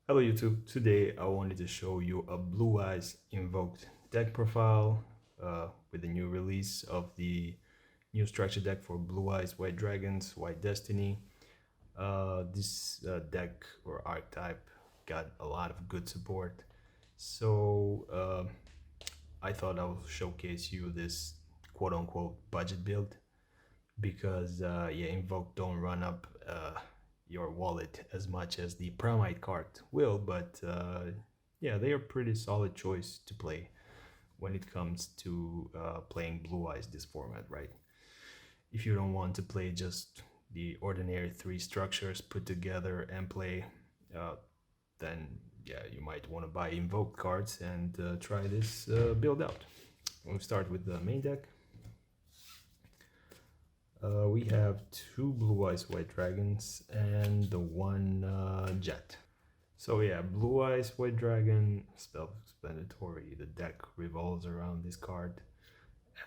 Hello YouTube, today I wanted to show you a Blue Eyes Invoked deck profile with the new release of the new structure deck for Blue Eyes White Dragons, White Destiny. This deck or archetype got a lot of good support, so I thought I would showcase you this quote-unquote budget build because yeah, Invoke don't run up your wallet as much as the Primal card will, but yeah, they are pretty solid choice to play when it comes to playing Blue Eyes this format, right? If you don't want to play just the ordinary three structures put together and play, uh, then yeah, you might want to buy Invoked cards and try this build out. We'll start with the main deck. We have two Blue Eyes White Dragons and the one Jet. So yeah, Blue Eyes White Dragon, self-explanatory. The deck revolves around this card.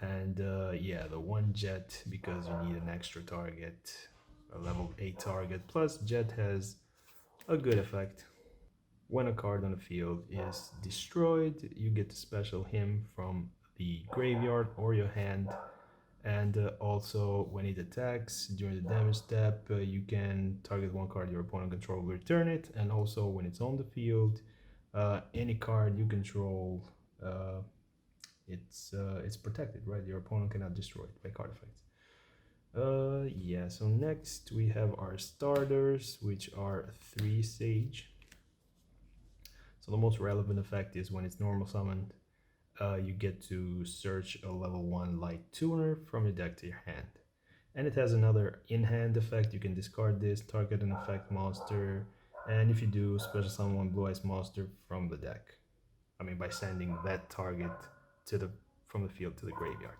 And yeah, the one Jet, because you need an extra target, a level 8 target. Plus, Jet has a good effect. When a card on the field is destroyed, you get to special him from the graveyard or your hand, and also when it attacks during the damage step, you can target one card your opponent controls, return it, and also when it's on the field, any card you control, it's protected, right? Your opponent cannot destroy it by card effects. Yeah, so next we have our starters, which are 3 Sage. So the most relevant effect is when it's normal summoned, you get to search a level 1 light tuner from your deck to your hand. And it has another in-hand effect. You can discard this, target an effect monster, and if you do, special summon one Blue Eyes monster from the deck. I mean, by sending that target to the from the field to the graveyard.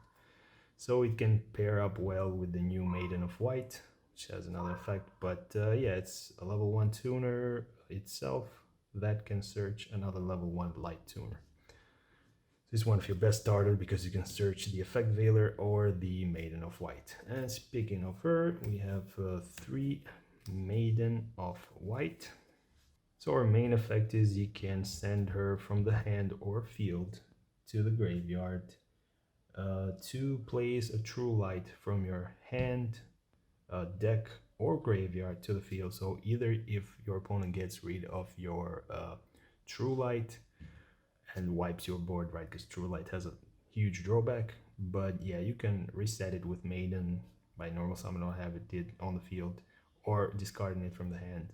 So it can pair up well with the new Maiden of White, which has another effect. But yeah, it's a level 1 tuner itself that can search another level 1 light tuner. This is one of your best starters because you can search the Effect Veiler or the Maiden of White. And speaking of her, we have 3 Maiden of White. So our main effect is you can send her from the hand or field to the graveyard to place a True Light from your hand, deck, or graveyard to the field. So either if your opponent gets rid of your True Light and wipes your board, right? Because True Light has a huge drawback. But yeah, you can reset it with Maiden by normal summon or have it did on the field, or discarding it from the hand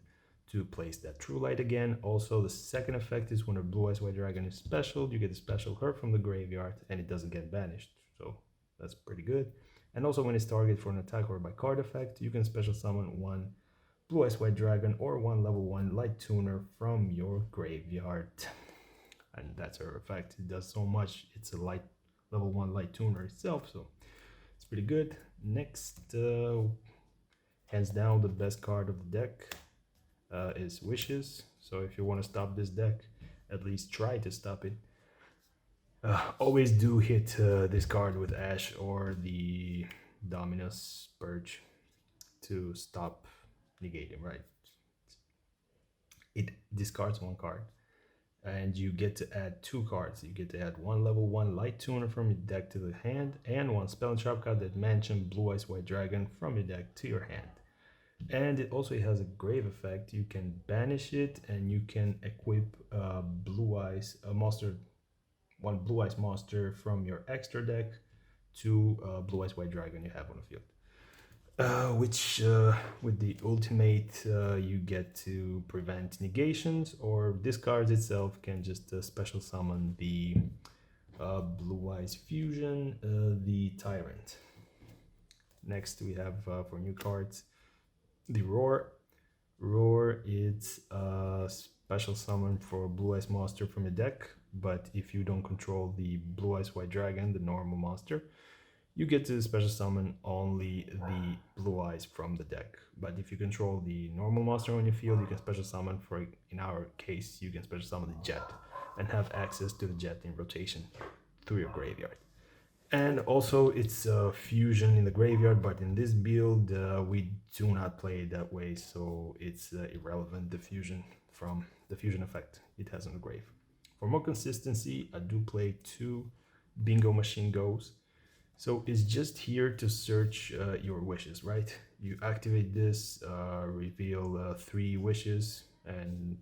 to place that True Light again. Also, the second effect is when a Blue Eyes White Dragon is special, you get to special her from the graveyard and it doesn't get banished. So that's pretty good. And also when it's targeted for an attack or by card effect, you can special summon one Blue Eyes White Dragon or one level 1 Light Tuner from your graveyard. And that's her effect. It does so much. It's a light level 1 light tuner itself, so it's pretty good. Next, hands down the best card of the deck is Wishes. So if you want to stop this deck, at least try to stop it. Always do hit this card with Ash or the Dominus Purge to stop negating, right? It discards one card and you get to add 2 cards. You get to add one level 1 light tuner from your deck to the hand and one spell and trap card that mention Blue Eyes White Dragon from your deck to your hand. And it also has a grave effect. You can banish it and you can equip Blue Eyes monster, one Blue Eyes monster from your extra deck to Blue Eyes White Dragon you have on the field. Which with the ultimate you get to prevent negations, or this card itself can just special summon the Blue Eyes Fusion, the Tyrant. Next we have for new cards the Roar. Roar is a special summon for Blue Eyes monster from your deck, but if you don't control the Blue Eyes White Dragon, the normal monster, you get to special summon only the Blue Eyes from the deck. But if you control the normal monster on your field, you can special summon, for in our case, you can special summon the Jet and have access to the Jet in rotation through your graveyard. And also it's a fusion in the graveyard, but in this build we do not play it that way, so it's irrelevant, the fusion from the fusion effect it has on the grave. For more consistency, I do play 2 Bingo Machine Goes. So it's just here to search your wishes, right? You activate this, reveal 3 wishes, and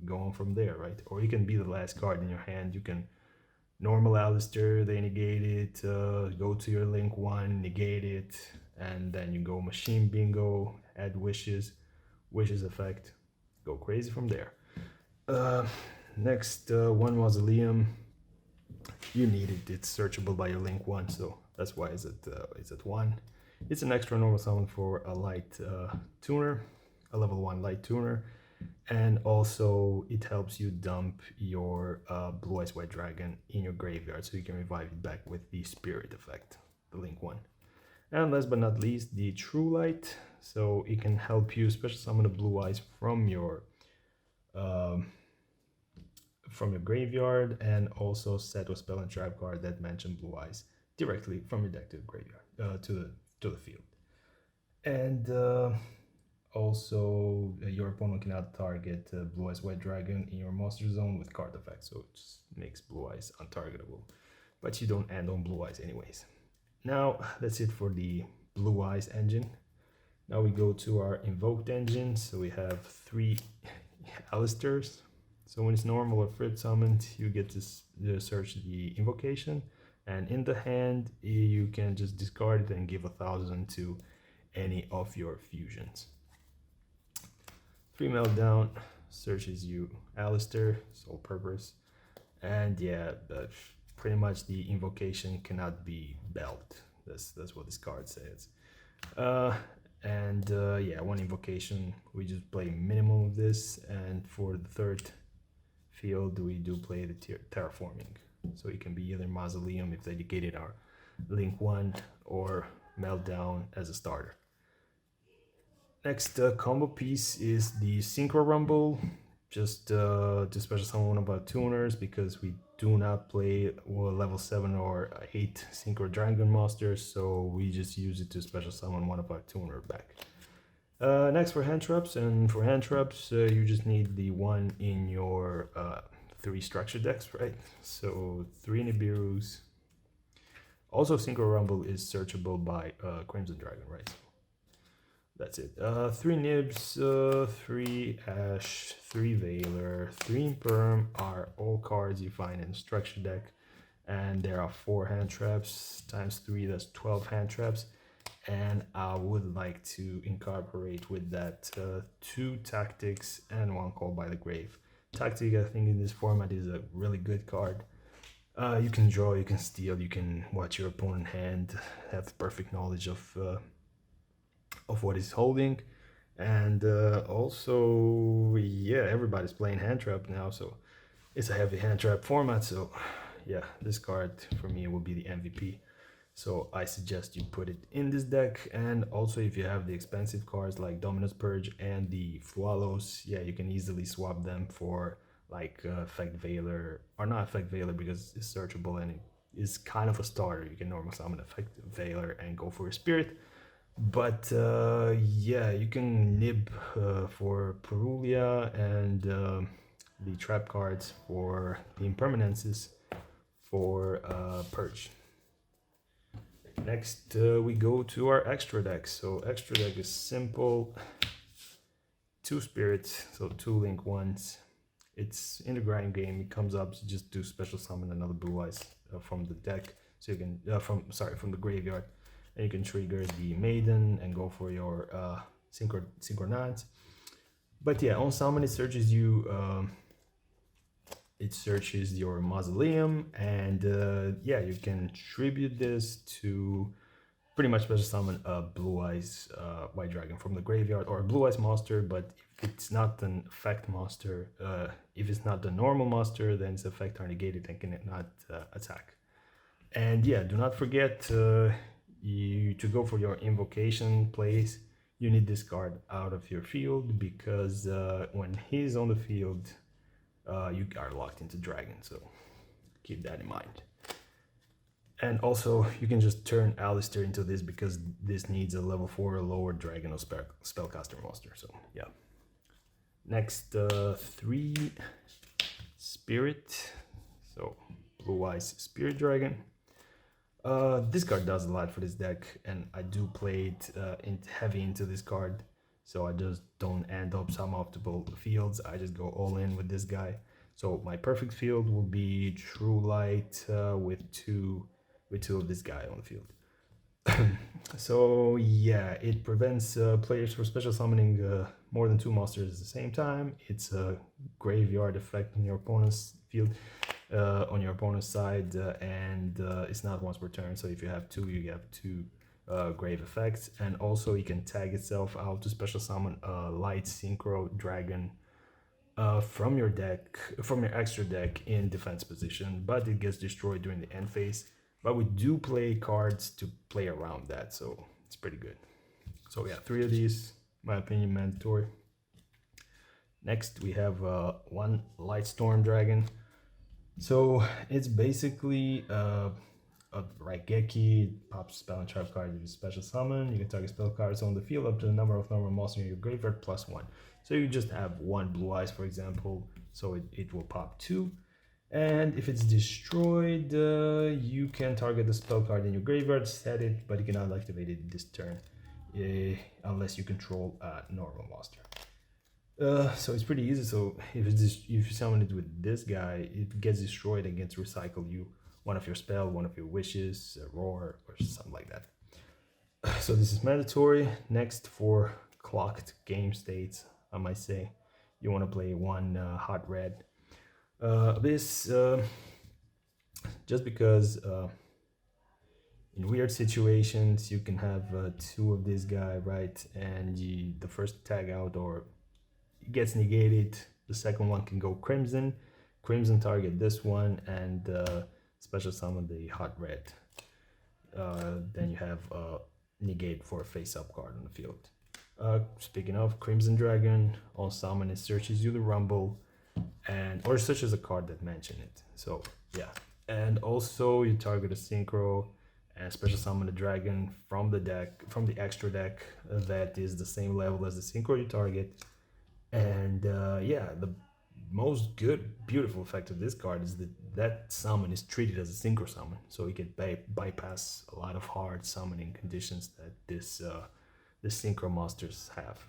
go on from there, right? Or you can be the last card in your hand. You can normal Aleister, they negate it, go to your link 1, negate it, and then you go Machine Bingo, add wishes effect, go crazy from there. Next, 1 Mausoleum, you need it, it's searchable by your link 1, so that's why it's at 1. It's an extra normal summon for a light tuner, a level 1 light tuner, and also it helps you dump your Blue Eyes White Dragon in your graveyard so you can revive it back with the Spirit effect, the link 1. And last but not least, the True Light, so it can help you special summon the Blue Eyes from your graveyard, and also set a spell and trap card that mention Blue Eyes directly from your deck to the graveyard, to the field. And also your opponent cannot target Blue Eyes White Dragon in your monster zone with card effects, so it just makes Blue Eyes untargetable, but you don't end on Blue Eyes anyways. Now that's it for the Blue Eyes engine. Now we go to our invoked engine. So we have 3 Aleisters. So when it's normal or flip summoned, you get to search the invocation, and in the hand you can just discard it and give 1,000 to any of your fusions. 3 Meltdown searches you Aleister, sole purpose, and yeah, pretty much the invocation cannot be belt. That's what this card says. Yeah, 1 invocation, we just play minimum of this, and for the 3rd field we do play the Terraforming. So it can be either Mausoleum if they negated our link 1, or Meltdown as a starter. Next combo piece is the Synchro Rumble, just to special summon one of our tuners, because we do not play level 7 or 8 Synchro Dragon monsters, so we just use it to special summon one of our tuner back. Next for hand traps, and for hand traps you just need the 1 in your 3 structure decks, right? So 3 Nibirus. Also Synchro Rumble is searchable by Crimson Dragon, right? That's it. 3 Nibs, 3 Ash, 3 Veiler, 3 Imperm are all cards you find in the structure deck, and there are 4 hand traps times 3, that's 12 hand traps. And I would like to incorporate with that 2 Tactics and 1 Call by the Grave. Tactic, I think in this format, is a really good card. You can draw, you can steal, you can watch your opponent hand, have perfect knowledge of what he's holding, and also, yeah, everybody's playing hand trap now, so it's a heavy hand trap format. So yeah, this card for me will be the MVP. So I suggest you put it in this deck, and also if you have the expensive cards like Dominus Purge and the Flualos, yeah, you can easily swap them for like Effect Veiler, or not Effect Veiler because it's searchable and it is kind of a starter. You can normal summon Effect Veiler and go for a Spirit. But yeah, you can nib for Perulia, and the trap cards for the impermanences for Purge. Next we go to our extra deck. So extra deck is simple. 2 spirits, so 2 link 1s. It's in the grind game, it comes up, so just do special summon another Blue Eyes from the deck. So you can from the graveyard. And you can trigger the Maiden and go for your Synchronance. But yeah, on summon it searches you, it searches your Mausoleum, and yeah, you can tribute this to pretty much special summon a Blue Eyes White Dragon from the graveyard, or a Blue Eyes monster. But if it's not an effect monster, if it's not the normal monster, then its effects are negated and cannot attack. And yeah, do not forget to go for your invocation plays. You need this card out of your field, because when he's on the field, you are locked into Dragon, so keep that in mind. And also, you can just turn Aleister into this, because this needs a level 4 or lower Dragon or Spellcaster monster, so yeah. Next, 3 Spirit. So Blue Eyes Spirit Dragon. This card does a lot for this deck, and I do play it heavy into this card, so I just don't end up suboptimal fields. I just go all in with this guy. So my perfect field will be True Light with two of this guy on the field. So yeah, it prevents players from special summoning more than 2 monsters at the same time. It's a graveyard effect on your opponent's field, on your opponent's side, and it's not once per turn. So if you have 2, you have 2 grave effects, and also you can tag itself out to special summon a light Synchro Dragon from your deck, from your extra deck in defense position, but it gets destroyed during the end phase. But we do play cards to play around that, so it's pretty good. So yeah, 3 of these, my opinion, mandatory. Next, we have 1 Lightstorm Dragon. So it's basically a Raigeki, pops spell and trap card with a special summon. You can target spell cards on the field up to the number of normal monsters in your graveyard +1. So you just have 1 Blue Eyes, for example, so it will pop 2. And if it's destroyed, you can target the spell card in your graveyard, set it, but you cannot activate it this turn unless you control a normal monster. So it's pretty easy. So if you summon it with this guy, it gets destroyed and gets recycled. One of your spell, one of your wishes, a roar, or something like that. So this is mandatory. Next, for clocked game states, I might say, you want to play 1 hot red. This just because in weird situations you can have 2 of this guy, right? And the first tag out or it gets negated. The second one can go crimson. Crimson target this one and special summon the hot red. Then you have negate for a face-up card on the field. Speaking of Crimson Dragon, on summon it searches you the Rumble, or searches a card that mentioned it. So yeah, and also you target a Synchro and special summon a dragon from the deck, from the extra deck that is the same level as the Synchro you target. And yeah, the most beautiful effect of this card is that summon is treated as a Synchro summon, so you can bypass a lot of hard summoning conditions that the Synchro monsters have.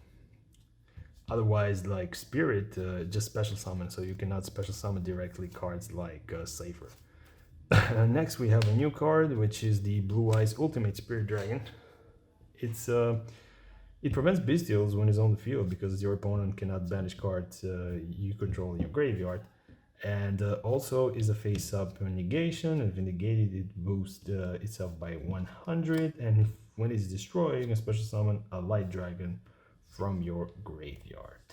Otherwise, like Spirit, just special summon, so you cannot special summon directly cards like Sifr. Next, we have a new card, which is the Blue Eyes Ultimate Spirit Dragon. It prevents bestials when it's on the field because your opponent cannot banish cards you control in your graveyard. And also is a face-up negation. If negated, it boosts itself by 100. And when it's destroyed, you can special summon a light dragon from your graveyard.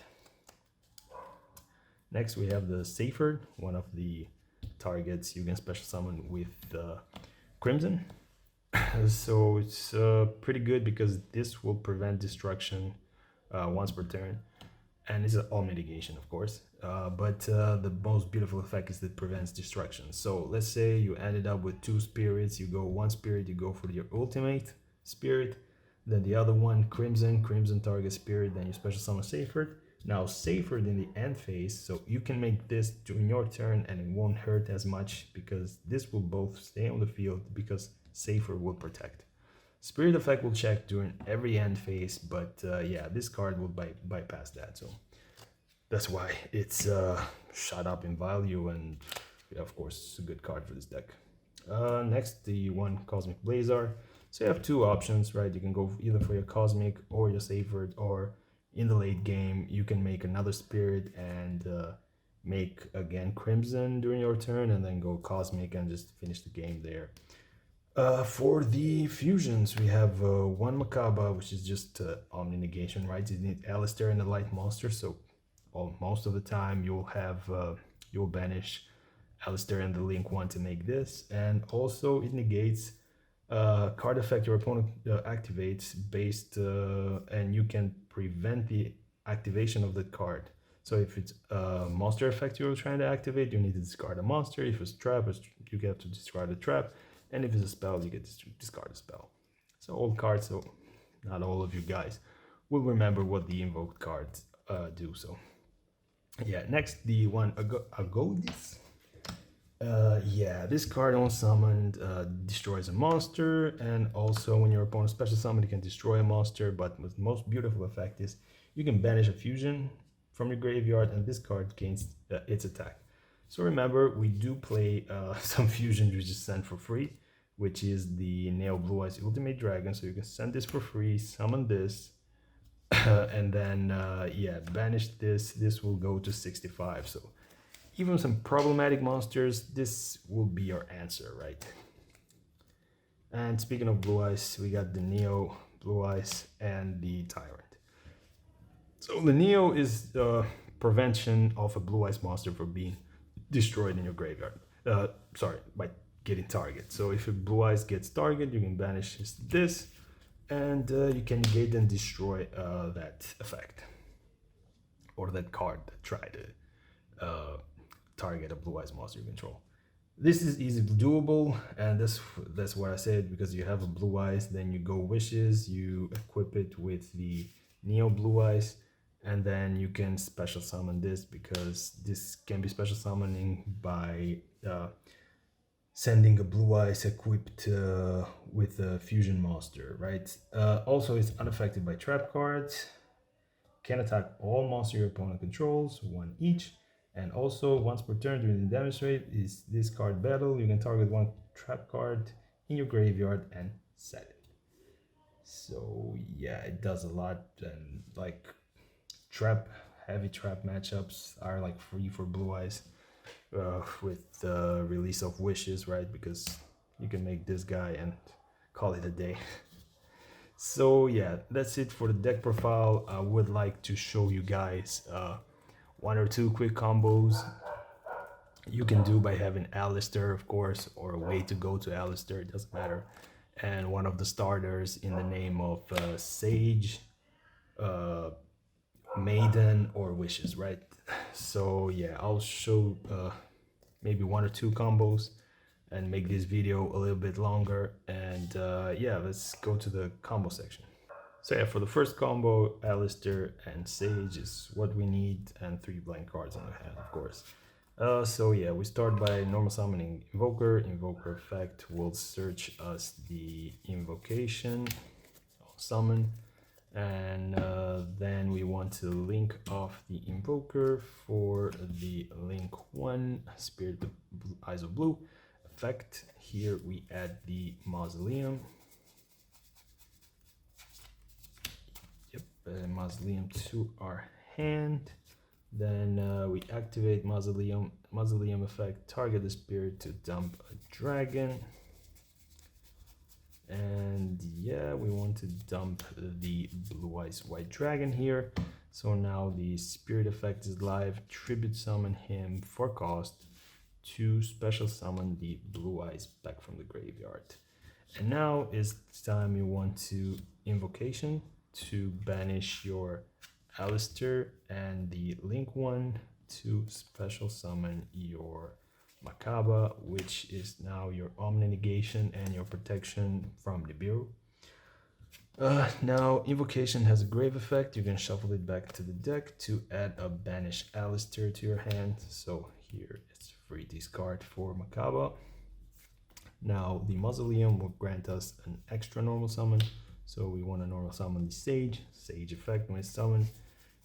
Next, we have the Sifr, one of the targets you can special summon with Crimson. So it's pretty good because this will prevent destruction once per turn, and it's all mitigation, of course. But the most beautiful effect is that it prevents destruction. So let's say you ended up with 2 spirits, you go 1 spirit, you go for your ultimate spirit, then the other one crimson target spirit, then you special summon Sifr. Now Sifr in the end phase, so you can make this during your turn and it won't hurt as much because this will both stay on the field because Sifr will protect. Spirit effect will check during every end phase, but yeah, this card will bypass that, so that's why it's shot up in value, and yeah, of course it's a good card for this deck. Next, the 1 Cosmic Blazar. So you have 2 options, right? You can go either for your Cosmic or your Sifr, or in the late game you can make another Spirit and make again Crimson during your turn and then go Cosmic and just finish the game there. For the fusions, we have 1 Mechaba, which is just Omni Negation, right? You need Aleister and a light monster, so most of the time you'll banish Aleister and the Link 1 to make this, and also it negates card effect your opponent activates based, and you can prevent the activation of that card. So if it's a monster effect you're trying to activate, you need to discard a monster. If it's a trap, you have to discard a trap. And if it's a spell, you get to discard a spell. So all cards, so not all of you guys will remember what the invoked cards do. So Yeah, next the one Augoeides. Yeah, this card on summoned destroys a monster, and also when your opponent special summon, you can destroy a monster. But the most beautiful effect is you can banish a fusion from your graveyard, and this card gains its attack. So remember, we do play some fusions which is sent for free, which is the Neo Blue Eyes Ultimate Dragon. So you can send this for free, summon this, and then yeah, banish this. This will go to 65. So even some problematic monsters, this will be your answer, right? And speaking of blue eyes, we got the Neo Blue Eyes and the Tyrant. So the Neo is the prevention of a blue eyes monster from being destroyed in your graveyard. Sorry, by getting target. So if a blue eyes gets target, you can banish this, and you can negate and destroy that effect or that card that try to target a blue eyes monster you control. This is easily doable, and that's what I said, because you have a blue eyes, then you go wishes, you equip it with the Neo Blue Eyes, and then you can special summon this, because this can be special summoning by sending a blue eyes equipped with a fusion monster, right? Also, it's unaffected by trap cards, can attack all monsters your opponent controls, one each. And also, once per turn during the damage rate is this card battle, you can target one trap card in your graveyard and set it. So yeah, it does a lot, and like heavy trap matchups are like free for blue eyes with the release of wishes, right? Because you can make this guy and call it a day. So yeah, that's it for the deck profile. I would like to show you guys one or two quick combos you can do by having Aleister, of course, or a way to go to Aleister, it doesn't matter. And one of the starters in the name of Sage, Maiden, or Wishes, right? So yeah, I'll show maybe one or two combos and make this video a little bit longer. And yeah, let's go to the combo section. So yeah, for the first combo, Aleister and Sage is what we need, and 3 blank cards on the hand, of course. So yeah, we start by normal summoning Invoker. Invoker effect will search us the Invocation, summon, and then we want to link off the Invoker for the link 1, Spirit of Eyes of Blue effect. Here we add the Mausoleum. Mausoleum to our hand. Then we activate Mausoleum effect, target the spirit to dump a dragon. And yeah, we want to dump the blue eyes white dragon here. So now the spirit effect is live. Tribute summon him for cost to special summon the blue eyes back from the graveyard. And now is time you want to Invocation to banish your Aleister and the link 1 to special summon your Mechaba, which is now your Omni negation and your protection from Nibiru. Now Invocation has a grave effect. You can shuffle it back to the deck to add a banish Aleister to your hand. So here it's free discard for Mechaba. Now the Mausoleum will grant us an extra normal summon. So we want to normal summon the Sage effect. When it's summoned,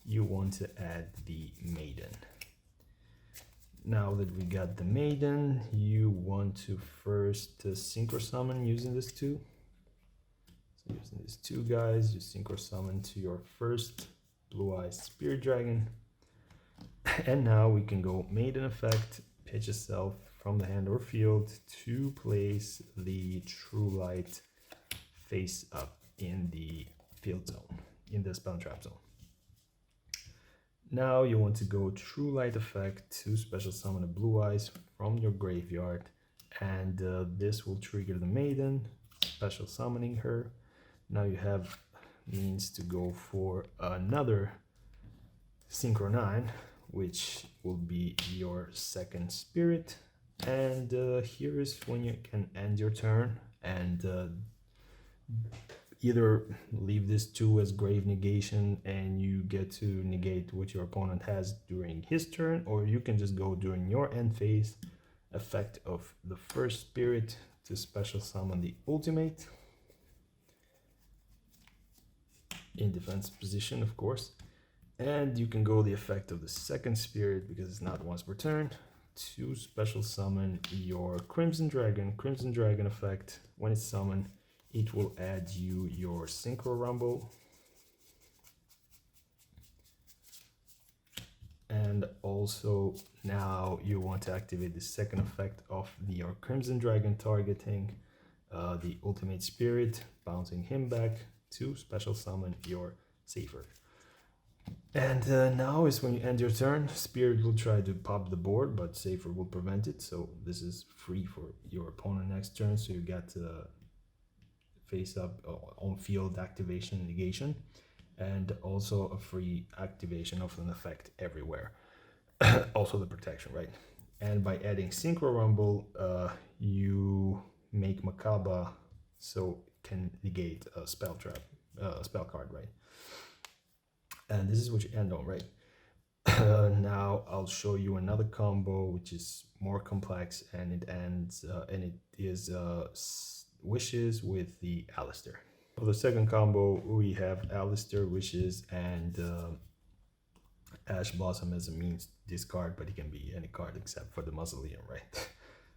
you want to add the Maiden. Now that we got the Maiden, you want to first Synchro summon using this 2. So using these 2 guys, you Synchro summon to your first Blue Eyes Spirit Dragon. And now we can go Maiden effect, pitch itself from the hand or field to place the True Light face up in the field zone, in the spell trap zone. Now you want to go True Light effect to special summon a blue eyes from your graveyard, and this will trigger the Maiden, special summoning her. Now you have means to go for another Synchro 9, which will be your second spirit, and here is when you can end your turn and either leave this 2 as grave negation and you get to negate what your opponent has during his turn, or you can just go during your end phase, effect of the first spirit to special summon the ultimate in defense position, of course. And you can go the effect of the second spirit, because it's not once per turn, to special summon your Crimson Dragon. Crimson Dragon effect, when it's summoned, it will add you your Synchro Rumble. And also now you want to activate the second effect of your Crimson Dragon, targeting the ultimate spirit, bouncing him back to special summon your Sifr. And now is when you end your turn. Spirit will try to pop the board, but Sifr will prevent it. So this is free for your opponent next turn. So you get face up on field activation negation, and also a free activation of an effect everywhere. Also the protection, right? And by adding Synchro Rumble, you make Mechaba so it can negate a spell trap, spell card, right? And this is what you end on, right? Now I'll show you another combo which is more complex, and it ends and it is Wishes with the Aleister. For the second combo, we have Aleister, Wishes, and Ash Blossom as a means discard, but it can be any card except for the Mausoleum, right?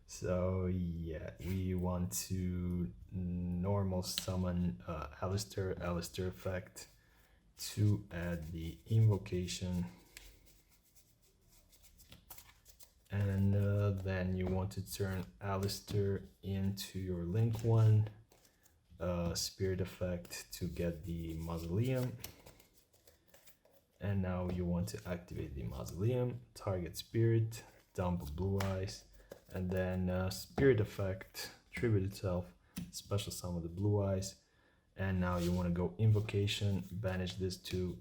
So yeah, we want to normal summon Aleister effect to add the Invocation, and then you want to turn Aleister into your link 1 spirit effect to get the Mausoleum. And now you want to activate the Mausoleum, target spirit, dump Blue Eyes, and then spirit effect, tribute itself, special summon the Blue Eyes. And now you want to go Invocation, banish this to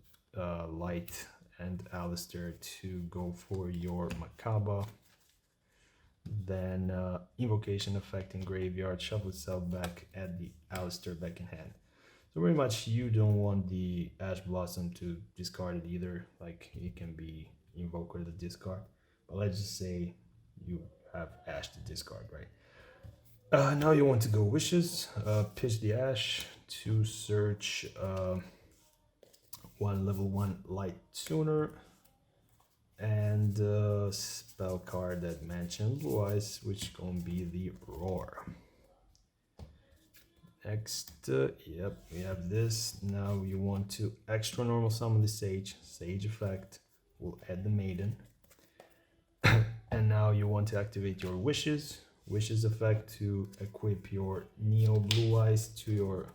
Light and Aleister to go for your Mechaba. Then Invocation effect in graveyard, shuffle itself back, add the Aleister back in hand. So pretty much you don't want the Ash Blossom to discard it either, like it can be Invoker to discard. But let's just say you have Ash to discard, right? Now you want to go Wishes, pitch the Ash to search one level 1 Light Tuner, and spell card that mentioned Blue Eyes, which gonna be the Roar. Next, yep, we have this. Now you want to extra normal summon the Sage. Sage effect will add the Maiden. And now you want to activate your Wishes. Wishes effect to equip your Neo Blue Eyes to your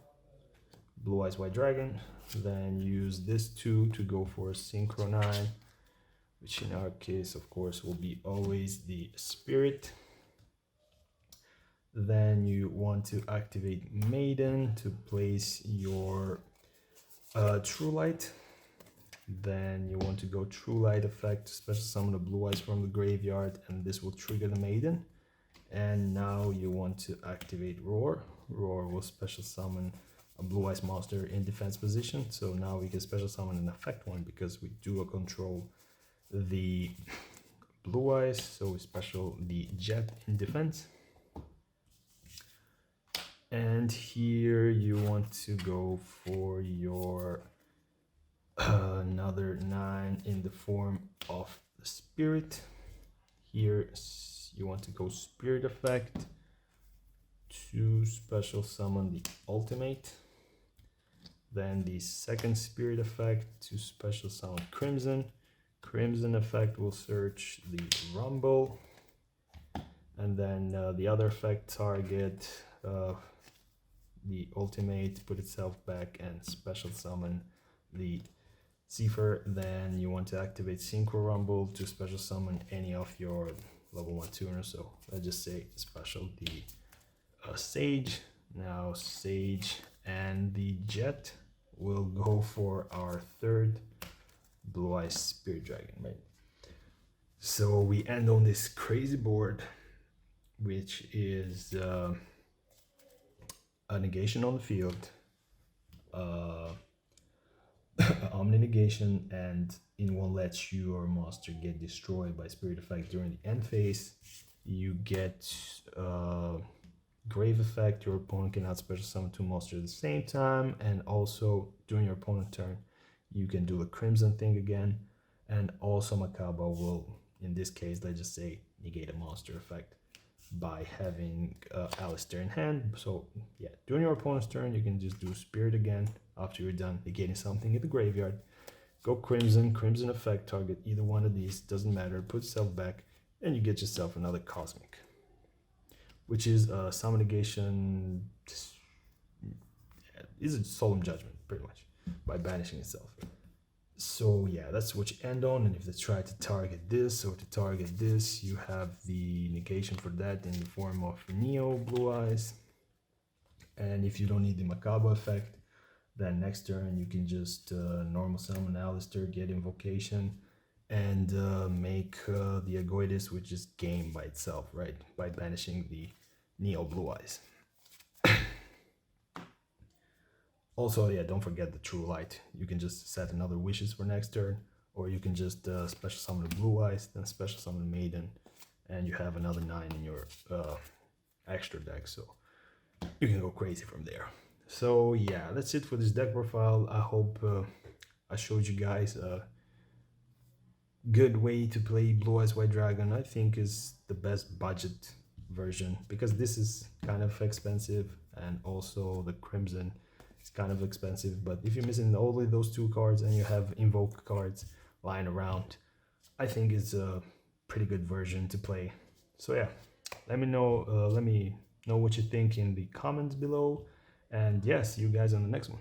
Blue Eyes White Dragon. Then use this 2 to go for a Synchro 9, which in our case, of course, will be always the Spirit. Then you want to activate Maiden to place your True Light. Then you want to go True Light effect to special summon the Blue Eyes from the graveyard, and this will trigger the Maiden. And now you want to activate Roar. Roar will special summon a Blue Eyes monster in defense position. So now we can special summon an effect 1 because we do control the Blue Eyes. So we special the Jet in defense. And here you want to go for your another 9 in the form of the Spirit. Here you want to go Spirit effect to special summon the Ultimate. Then the second Spirit effect to special summon Crimson. Crimson effect will search the Rumble. And then the other effect target the Ultimate, put itself back and special summon the Sifr. Then you want to activate Synchro Rumble to special summon any of your level 1 tuners. So let's just say special the Sage. Now Sage and the Jet will go for our third Blue Eyes Spirit Dragon, right? So we end on this crazy board, which is a negation on the field, Omni Negation, and it won't let your monster get destroyed by spirit effect during the end phase. You get grave effect, your opponent cannot special summon two monsters at the same time, and also during your opponent's turn you can do a crimson thing again, and also Mechaba will, in this case, let's just say, negate a monster effect by having Aleister in hand. So yeah, during your opponent's turn you can just do spirit again after you're done negating something in the graveyard. Go crimson, crimson effect, target either one of these, doesn't matter, put yourself back, and you get yourself another cosmic, which is a summon negation, is a solemn judgment pretty much, by banishing itself. So yeah, that's what you end on. And if they try to target this or to target this, you have the negation for that in the form of Neo Blue Eyes. And if you don't need the Mechaba effect, then next turn you can just normal summon Aleister, get Invocation, and make the Augoeides, which is game by itself, right? By banishing the Neo Blue Eyes. Also, yeah, don't forget the True Light. You can just set another wishes for next turn, or you can just special summon the Blue Eyes, then special summon Maiden, and you have another 9 in your extra deck, so you can go crazy from there. So yeah, that's it for this deck profile. I hope I showed you guys a good way to play Blue Eyes White Dragon. I think is the best budget version, because this is kind of expensive, and also the Crimson is kind of expensive. But if you're missing only those two cards and you have Invoke cards lying around, I think it's a pretty good version to play. So yeah, let me know what you think in the comments below, and yeah, see you guys on the next one.